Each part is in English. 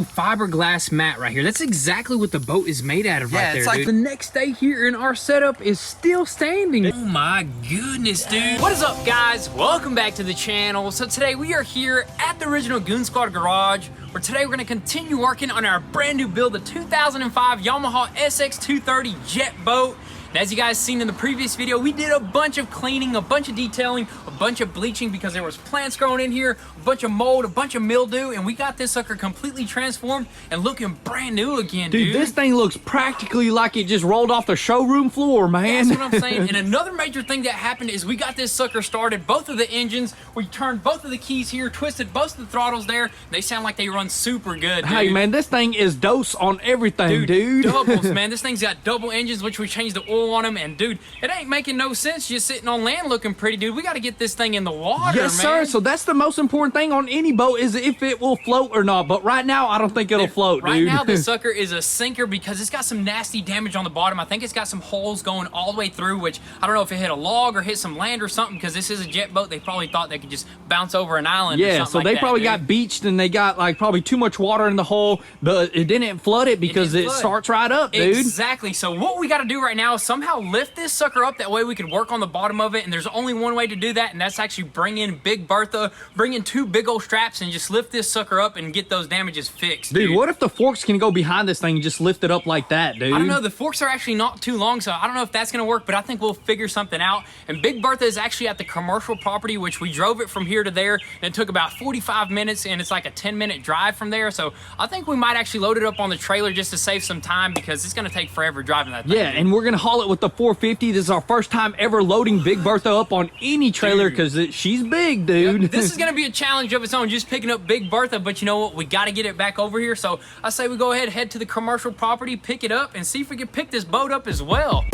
fiberglass mat right here. That's exactly what the boat is made out of right there, like dude. The next day here and our setup is still standing. Oh my goodness, dude. What is up, guys? Welcome back to the channel. So today we are here at the original Goon Squad garage, where today we're gonna continue working on our brand new build, the 2005 Yamaha SX230 jet boat. And as you guys seen in the previous video, we did a bunch of cleaning, a bunch of detailing, a bunch of bleaching because there was plants growing in here, a bunch of mold, a bunch of mildew, and we got this sucker completely transformed and looking brand new again, dude. This thing looks practically like it just rolled off the showroom floor, man. That's what I'm saying. And another major thing that happened is we got this sucker started, both of the engines, we turned both of the keys here, twisted both of the throttles there. They sound like they run super good, dude. Hey, man, this thing is dose on everything, dude. Doubles, man. This thing's got double engines, which we changed the oil on them, and dude, it ain't making no sense just sitting on land looking pretty, dude. We got to get this thing in the water, yes, man. sir. So that's the most important thing on any boat is if it will float or not. But right now, I don't think it'll float, right dude. Right now, this sucker is a sinker because it's got some nasty damage on the bottom. I think it's got some holes going all the way through, which I don't know if it hit a log or hit some land or something, because this is a jet boat. They probably thought they could just bounce over an island or something so like they that, probably dude. got beached and they got like probably too much water in the hole, but it didn't flood it because it starts right up, dude. Exactly. So what we got to do right now is somehow lift this sucker up. That way we could work on the bottom of it, and there's only one way to do that, and that's actually bring in Big Bertha, bring in two big old straps, and just lift this sucker up and get those damages fixed, dude. What if the forks can go behind this thing and just lift it up like that, dude? I don't know. The forks are actually not too long, so I don't know if that's going to work, but I think we'll figure something out. And Big Bertha is actually at the commercial property, which we drove it from here to there, and it took about 45 minutes, and it's like a 10-minute drive from there, so I think we might actually load it up on the trailer just to save some time, because it's going to take forever driving that thing. Yeah, and we're going to haul it with the 450. This is our first time ever loading Big Bertha up on any trailer because she's big, dude. Yep. This is going to be a challenge of its own, just picking up Big Bertha, but you know what? We got to get it back over here, so I say we go ahead, head to the commercial property, pick it up, and see if we can pick this boat up as well.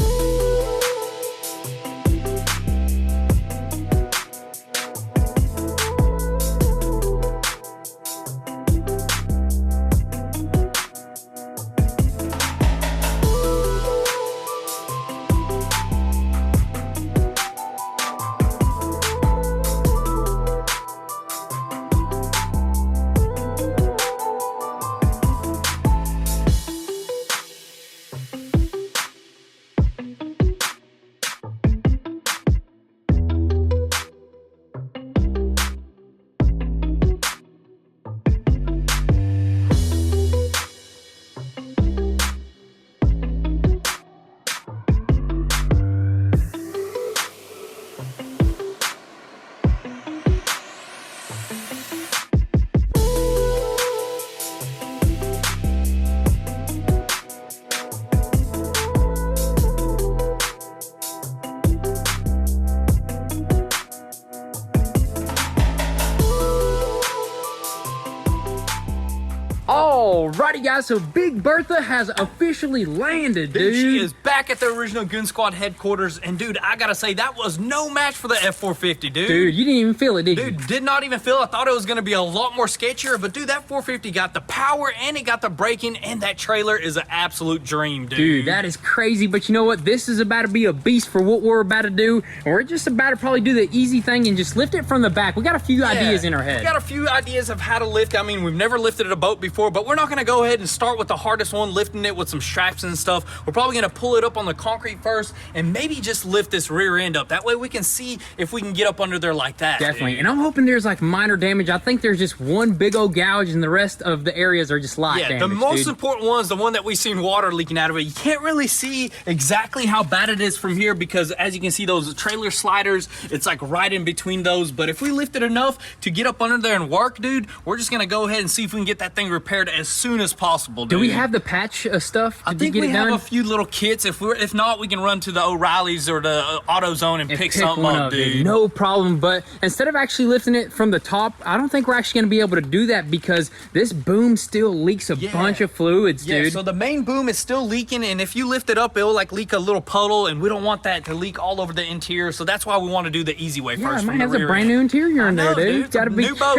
Alrighty, guys, so Big Bertha has officially landed, dude. She is back at the original Goon Squad headquarters, and dude, I gotta say, that was no match for the F450, dude. Dude, you didn't even feel it, did you? Dude, did not even feel it. I thought it was gonna be a lot more sketchier, but dude, that 450 got the power, and it got the braking, and that trailer is an absolute dream, dude. Dude, that is crazy, but you know what? This is about to be a beast for what we're about to do, and we're just about to probably do the easy thing and just lift it from the back. We got a few ideas in our head. We got a few ideas of how to lift. I mean, we've never lifted a boat before, but we're not gonna go ahead and start with the hardest one, lifting it with some straps and stuff. We're probably gonna pull it up on the concrete first and maybe just lift this rear end up. That way we can see if we can get up under there like that. Definitely. Dude. And I'm hoping there's like minor damage. I think there's just one big old gouge and the rest of the areas are just light damage. The most dude. important one is the one that we've seen water leaking out of it. You can't really see exactly how bad it is from here because as you can see those trailer sliders, it's like right in between those. But if we lift it enough to get up under there and work, dude, we're just gonna go ahead and see if we can get that thing repaired as soon as possible, dude. Do we have the patch stuff to I think get we it have done? a few little kits. If not, we can run to the O'Reilly's or the AutoZone and pick something one up, dude. No problem. But instead of actually lifting it from the top, I don't think we're actually going to be able to do that because this boom still leaks a bunch of fluids, dude. So the main boom is still leaking, and if you lift it up, it'll like leak a little puddle, and we don't want that to leak all over the interior. So that's why we want to do the easy way first. Yeah, man, has a brand new interior in there, dude. Gotta be careful.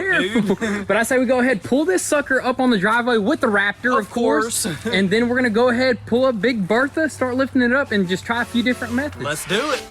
Dude. But I say we go ahead, pull this sucker up on the driveway with the Raptor, of course. And then we're gonna go ahead, pull up Big Bertha, start lifting it up, and just try a few different methods. Let's do it.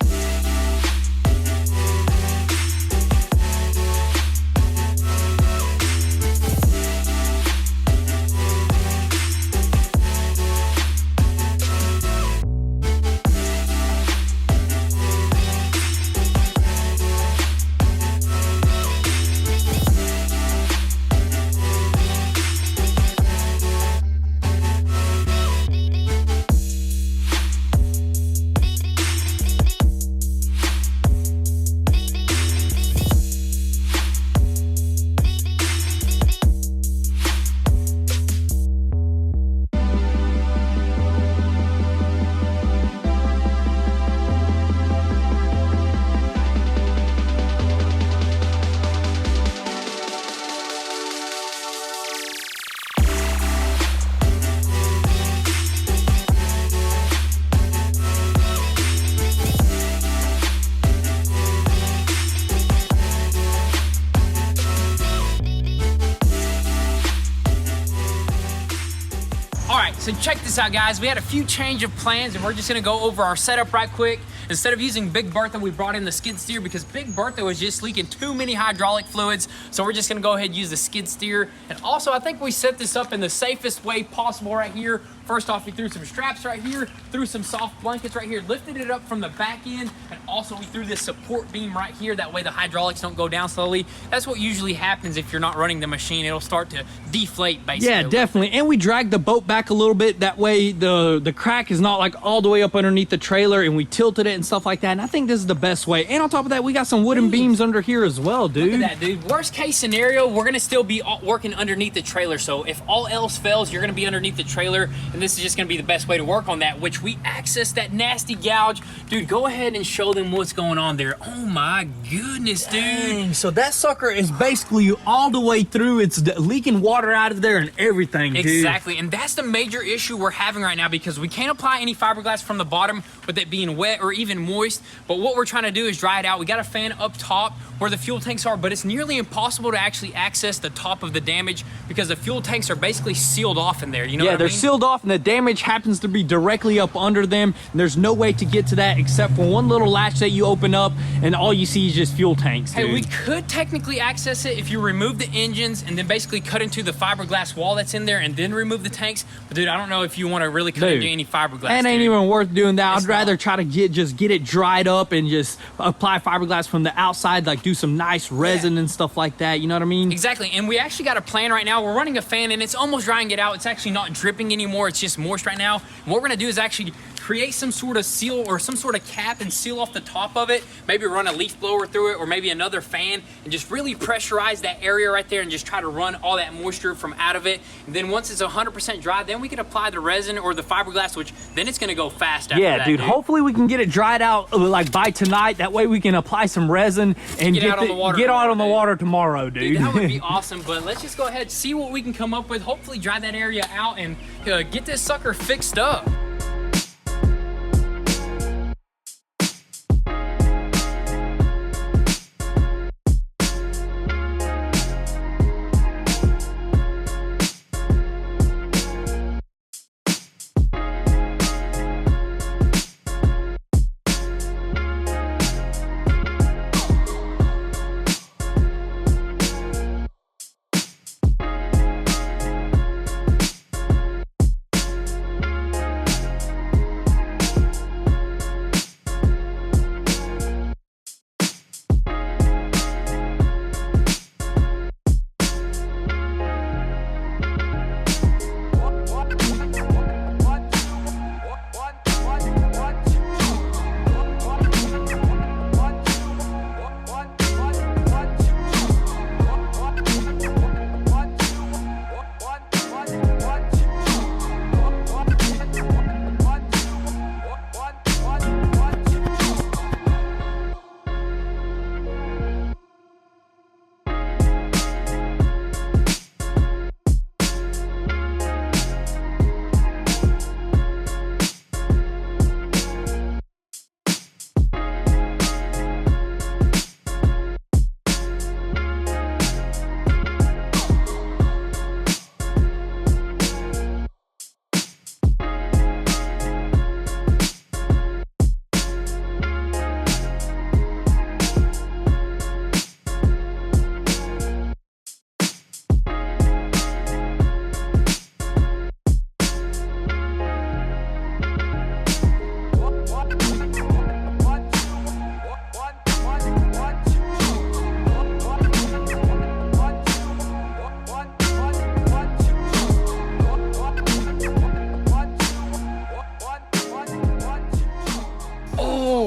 So check this out, guys. We had a few change of plans, and we're just gonna go over our setup right quick. Instead of using Big Bertha, we brought in the skid steer because Big Bertha was just leaking too many hydraulic fluids. So we're just gonna go ahead and use the skid steer. And also, I think we set this up in the safest way possible right here. First off, we threw some straps right here, threw some soft blankets right here, lifted it up from the back end, and also we threw this support beam right here. That way the hydraulics don't go down slowly. That's what usually happens if you're not running the machine. It'll start to deflate, basically. Yeah, definitely. And we dragged the boat back a little bit. That way the crack is not like all the way up underneath the trailer, and we tilted it and stuff like that. And I think this is the best way. And on top of that, we got some wooden beams under here as well, dude. Look at that, dude. Worst case scenario, we're gonna still be working underneath the trailer. So if all else fails, you're gonna be underneath the trailer, and this is just gonna be the best way to work on that, which we access that nasty gouge. Dude, go ahead and show them what's going on there. Oh my goodness, dude. Dang, so that sucker is basically all the way through. It's leaking water out of there and everything, dude. Exactly, and that's the major issue we're having right now because we can't apply any fiberglass from the bottom with it being wet or even moist. But what we're trying to do is dry it out. We got a fan up top where the fuel tanks are, but it's nearly impossible to actually access the top of the damage because the fuel tanks are basically sealed off in there. You know what I mean? Yeah, they're sealed off, and the damage happens to be directly up under them. And there's no way to get to that except for one little latch that you open up, and all you see is just fuel tanks, dude. Hey, we could technically access it if you remove the engines and then basically cut into the fiberglass wall that's in there and then remove the tanks. But dude, I don't know if you want to really cut into any fiberglass. It ain't even worth doing that. I'd rather try to just get it dried up and just apply fiberglass from the outside, like do some nice resin and stuff like that. You know what I mean? Exactly. And we actually got a plan right now. We're running a fan and it's almost drying it out. It's actually not dripping anymore. It's just moist right now. And what we're gonna do is actually create some sort of seal or some sort of cap and seal off the top of it. Maybe run a leaf blower through it or maybe another fan and just really pressurize that area right there and just try to run all that moisture from out of it. And then once it's 100% dry, then we can apply the resin or the fiberglass, which then it's gonna go fast after that, dude. Hopefully we can get it dried out like by tonight. That way we can apply some resin and get out on the water tomorrow, dude. That would be awesome. But let's just go ahead, see what we can come up with. Hopefully dry that area out and get this sucker fixed up.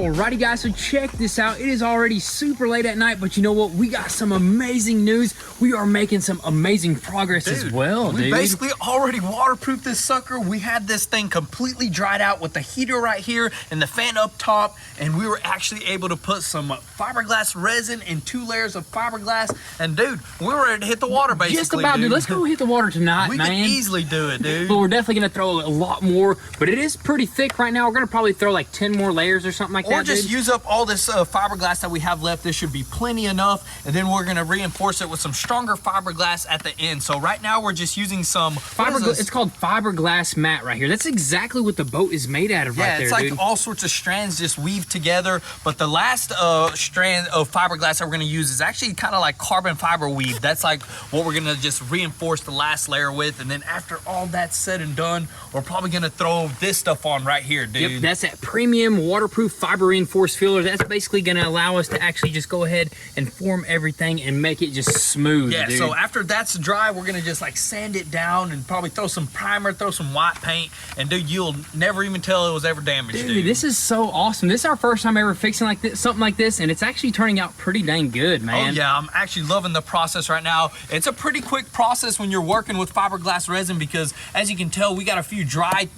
Alrighty guys, so check this out. It is already super late at night, but you know what? We got some amazing news. We are making some amazing progress as well, dude. We basically already waterproofed this sucker. We had this thing completely dried out with the heater right here and the fan up top, and we were actually able to put some fiberglass resin and 2 layers of fiberglass. And dude, we were ready to hit the water basically. Just about, dude. Let's go hit the water tonight, we man. We can easily do it, dude. But we're definitely gonna throw a lot more, but it is pretty thick right now. We're gonna probably throw like 10 more layers or something like that. Or just just use up all this fiberglass that we have left. This should be plenty enough, and then we're gonna reinforce it with some stronger fiberglass at the end. So right now we're just using some fiberglass. It's called fiberglass mat right here. That's exactly what the boat is made out of right there, Yeah, it's like all sorts of strands just weaved together. But the last strand of fiberglass that we're gonna use is actually kind of like carbon fiber weave. That's like what we're gonna just reinforce the last layer with. And then after all that's said and done, we're probably gonna throw this stuff on right here, dude. Yep, that's that premium waterproof fiber reinforced filler. That's basically gonna allow us to actually just go ahead and form everything and make it just smooth, Yeah, dude. so after that's dry, we're gonna just like sand it down and probably throw some primer, throw some white paint, and dude, you'll never even tell it was ever damaged, dude. This is so awesome. This is our first time ever fixing like this, something like this, and it's actually turning out pretty dang good, man. Oh yeah, I'm actually loving the process right now. It's a pretty quick process when you're working with fiberglass resin because, as you can tell, we got a few dry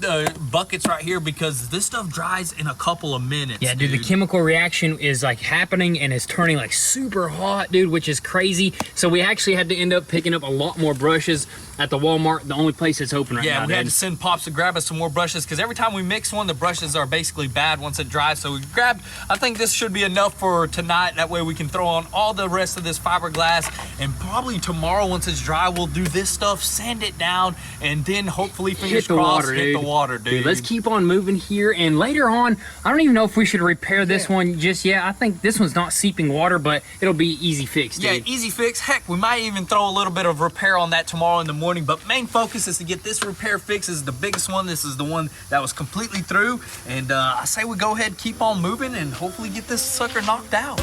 buckets right here because this stuff dries in a couple of minutes. Yeah, dude, the chemical reaction is like happening and it's turning like super hot, dude, which is crazy. So we actually had to end up picking up a lot more brushes at the Walmart, the only place that's open right now. Yeah, we had to send Pops to grab us some more brushes because every time we mix one, the brushes are basically bad once it dries. So we grabbed, I think this should be enough for tonight. That way we can throw on all the rest of this fiberglass, and probably tomorrow once it's dry, we'll do this stuff, sand it down, and then hopefully fingers crossed, hit the water, dude. Let's keep on moving here, and later on, I don't even know if we should repair this one just yet. I think this one's not seeping water, but it'll be easy fix, dude. Yeah, easy fix. Heck, we might even throw a little bit of repair on that tomorrow in the morning, but main focus is to get this repair fix. This is the biggest one. This is the one that was completely through, and I say we go ahead, keep on moving, and hopefully get this sucker knocked out.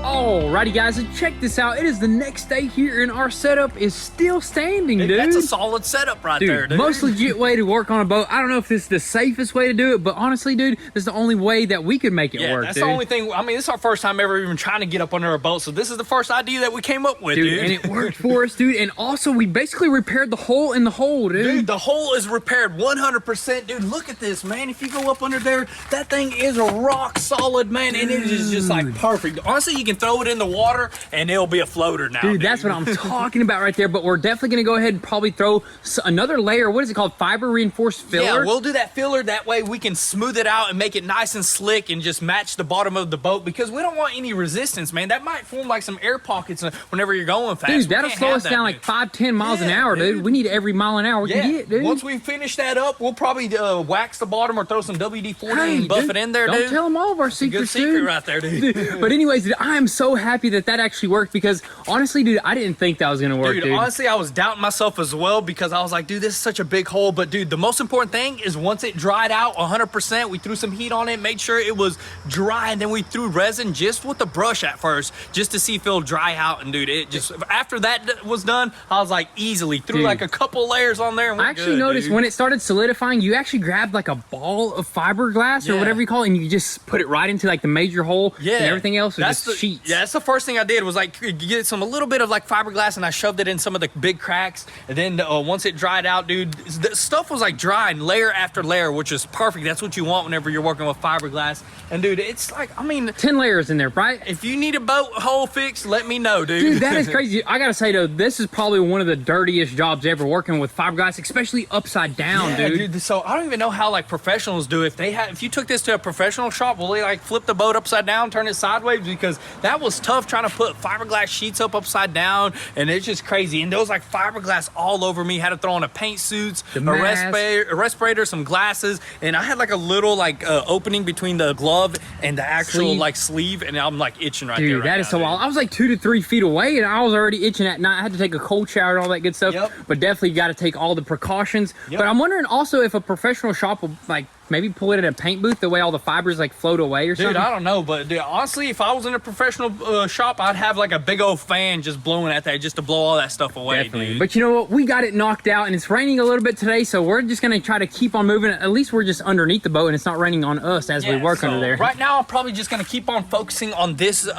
Alrighty guys, so check this out. It is the next day here and our setup is still standing, dude. That's a solid setup right there, dude. Most legit way to work on a boat. I don't know if this is the safest way to do it, but honestly, dude, this is the only way that we could make it work, that's dude. the only thing. I mean, this is our first time ever even trying to get up under a boat, so this is the first idea that we came up with, dude. And it worked for us, dude. And also, we basically repaired the hole in the hole, dude. Dude, the hole is repaired 100%. Dude, look at this, man. If you go up under there, that thing is a rock solid, man, and it is just like perfect. Honestly, you can throw it in the water and it'll be a floater now, dude. That's what I'm talking about right there. But we're definitely gonna go ahead and probably throw another layer. What is it called? Fiber reinforced filler. Yeah, we'll do that filler. That way we can smooth it out and make it nice and slick and just match the bottom of the boat, because we don't want any resistance, man. That might form like some air pockets whenever you're going fast. Dude, that'll slow us down like 5-10 miles an hour, dude. We need every mile an hour we can get, dude. Once we finish that up, we'll probably wax the bottom or throw some WD-40 and buff it in there, dude. Don't tell them all of our secrets, good secret right there, dude. But anyways, dude, I am so happy that actually worked, because honestly, dude, I didn't think that was gonna work, dude. Honestly, I was doubting myself as well, because I was like, dude, this is such a big hole. But dude, the most important thing is once it dried out 100%, we threw some heat on it, made sure it was dry, and then we threw resin just with the brush at first, just to see if it'll dry out. And dude, it just, after that was done, I was like, easily threw like a couple layers on there, and I actually noticed when it started solidifying, you actually grabbed like a ball of fiberglass or whatever you call it, and you just put it right into like the major hole, and everything else was just sheets. Yeah, that's the first thing I did, was like get a little bit of like fiberglass, and I shoved it in some of the big cracks, and then once it dried out, dude, the stuff was like drying layer after layer, which is perfect. That's what you want whenever you're working with fiberglass. And dude, it's like, I mean, 10 layers in there, right? If you need a boat hole fixed, let me know, dude. Dude, that is crazy. I gotta say though, this is probably one of the dirtiest jobs ever, working with fiberglass, especially upside down, dude. So I don't even know how like professionals do. If you took this to a professional shop, will they like flip the boat upside down, turn it sideways? Because that was tough trying to put fiberglass sheets up upside down, and it's just crazy. And there was like fiberglass all over me. Had to throw on a paint suits, a respirator, some glasses, and I had like a little like opening between the glove and the actual like sleeve, and I'm like itching right there. Dude, that is so wild. I was like 2 to 3 feet away, and I was already itching at night. I had to take a cold shower and all that good stuff. But definitely got to take all the precautions. But I'm wondering also if a professional shop will like Maybe pull it at a paint booth, the way all the fibers like float away or something. Dude, I don't know, but dude, honestly, if I was in a professional shop, I'd have like a big old fan just blowing at that just to blow all that stuff away. Definitely. Dude. But you know what? We got it knocked out, and it's raining a little bit today, so we're just gonna try to keep on moving. At least we're just underneath the boat, and it's not raining on us as we work under there. Right now, I'm probably just gonna keep on focusing on this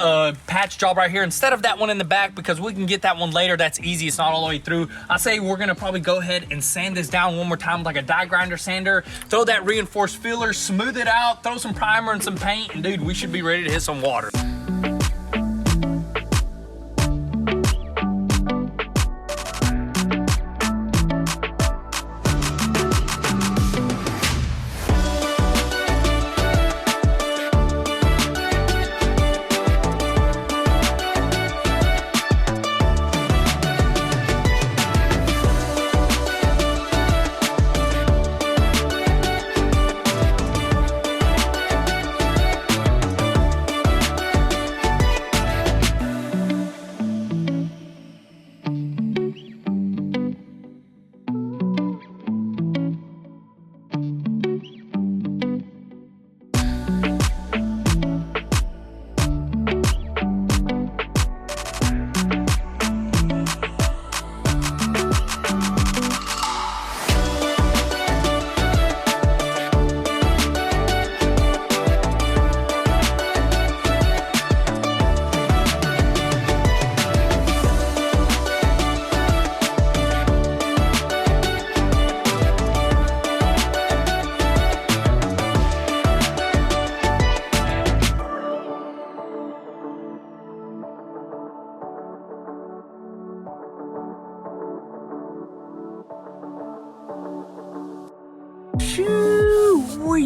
patch job right here instead of that one in the back, because we can get that one later. That's easy. It's not all the way through. I say we're gonna probably go ahead and sand this down one more time with like a die grinder sander. Throw that reinforced filler, smooth it out, throw some primer and some paint, and dude, we should be ready to hit some water.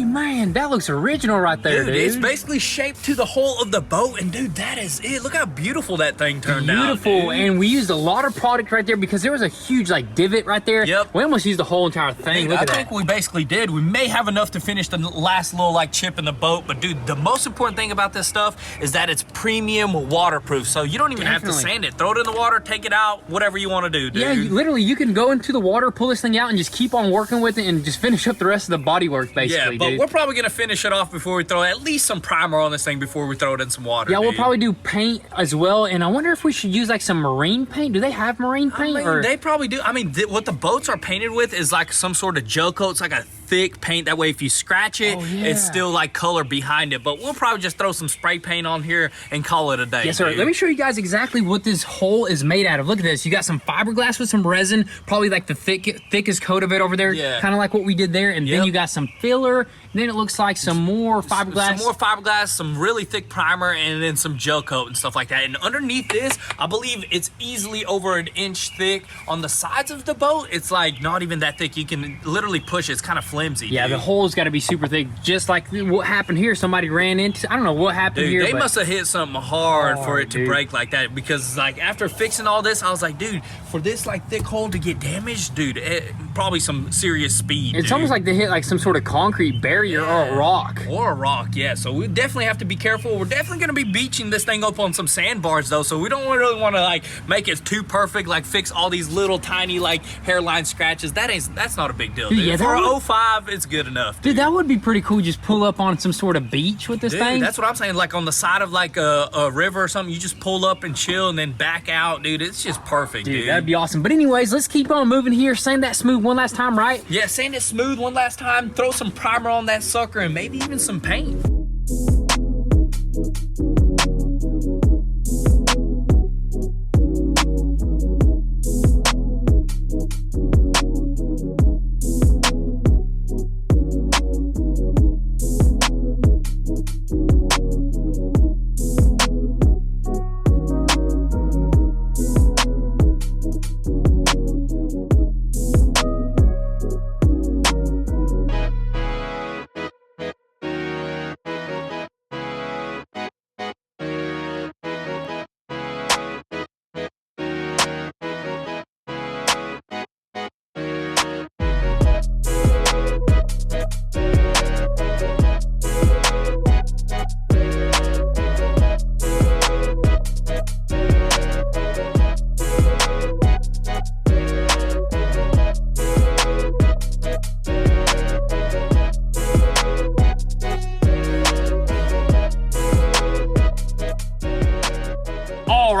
Man, that looks original right there, dude. It's basically shaped to the hull of the boat, and dude, that is it. Look how beautiful that thing turned out. Beautiful, and we used a lot of product right there because there was a huge like divot right there. Yep. We almost used the whole entire thing. Dude, Look I at think that. we basically did. We may have enough to finish the last little like chip in the boat, but dude, the most important thing about this stuff is that it's premium waterproof. So you don't even have to sand it. Throw it in the water, take it out, whatever you want to do, dude. Yeah, literally, you can go into the water, pull this thing out, and just keep on working with it, and just finish up the rest of the body work, basically. Yeah, but dude. we're probably gonna finish it off before we throw at least some primer on this thing before we throw it in some water. Yeah, we'll dude. probably do paint as well, and I wonder if we should use like some marine paint. Do they have marine paint? I mean, they probably do. I mean, what the boats are painted with is like some sort of gel coat. It's like a thick paint. That way, if you scratch it, it's still like color behind it. But we'll probably just throw some spray paint on here and call it a day. Yes, sir. Dude. Let me show you guys exactly what this hole is made out of. Look at this. You got some fiberglass with some resin, probably like the thickest coat of it over there, kind of like what we did there. And then you got some filler. And then it looks like some more fiberglass. Some more fiberglass, some really thick primer, and then some gel coat and stuff like that. And underneath this, I believe it's easily over an inch thick. On the sides of the boat, it's like not even that thick. You can literally push it. It's kind of flimsy. Yeah, dude. the hole's got to be super thick, just like what happened here. Somebody ran into, I don't know what happened here. They must have hit something hard for it to dude. break like that, because like after fixing all this, I was like, dude, for this like thick hole to get damaged, dude, probably some serious speed. It's almost like they hit like some sort of concrete barrier or a rock. Or a rock, yeah. So we definitely have to be careful. We're definitely going to be beaching this thing up on some sandbars though, so we don't really want to like make it too perfect, like fix all these little tiny like hairline scratches. That's not a big deal, dude. Yeah, for a 05, it's good enough, dude. That would be pretty cool. Just pull up on some sort of beach with this thing. That's what I'm saying. Like on the side of like a river or something, you just pull up and chill and then back out, dude. It's just perfect, dude. That'd be awesome. But anyways, let's keep on moving here. Sand that smooth one last time, right? Yeah, sand it smooth one last time. Throw some primer on that sucker and maybe even some paint.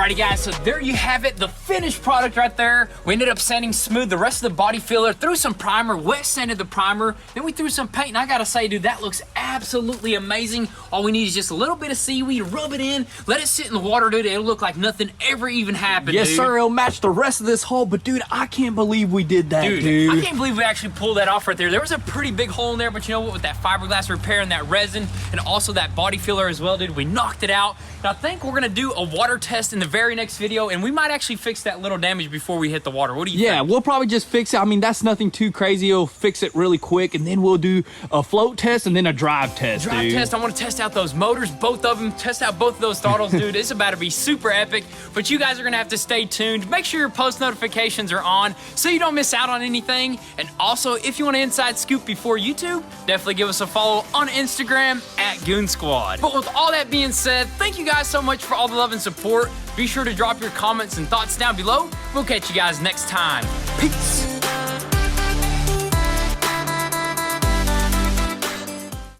Alrighty guys, so there you have it, the finished product right there. We ended up sanding smooth the rest of the body filler, threw some primer, wet sanded the primer, then we threw some paint, and I gotta say, dude, that looks absolutely amazing. All we need is just a little bit of seaweed, rub it in, let it sit in the water, dude. It'll look like nothing ever even happened, yes, dude. sir, it'll match the rest of this hull, but dude, I can't believe we did that, dude. I can't believe we actually pulled that off right there. There was a pretty big hole in there, but you know what, with that fiberglass repair and that resin, and also that body filler as well, dude, we knocked it out. And I think we're gonna do a water test in the very next video, and we might actually fix that little damage before we hit the water. What do you think? Yeah, we'll probably just fix it. I mean, that's nothing too crazy. We'll fix it really quick, and then we'll do a float test and then a drive test, Drive test, I want to test out those motors, both of them, test out both of those throttles, dude. It's about to be super epic, but you guys are gonna have to stay tuned. Make sure your post notifications are on so you don't miss out on anything. And also, if you want an inside scoop before YouTube, definitely give us a follow on Instagram at goonzquad. But with all that being said, thank you guys so much for all the love and support. Be sure to drop your comments and thoughts down below. We'll catch you guys next time. Peace.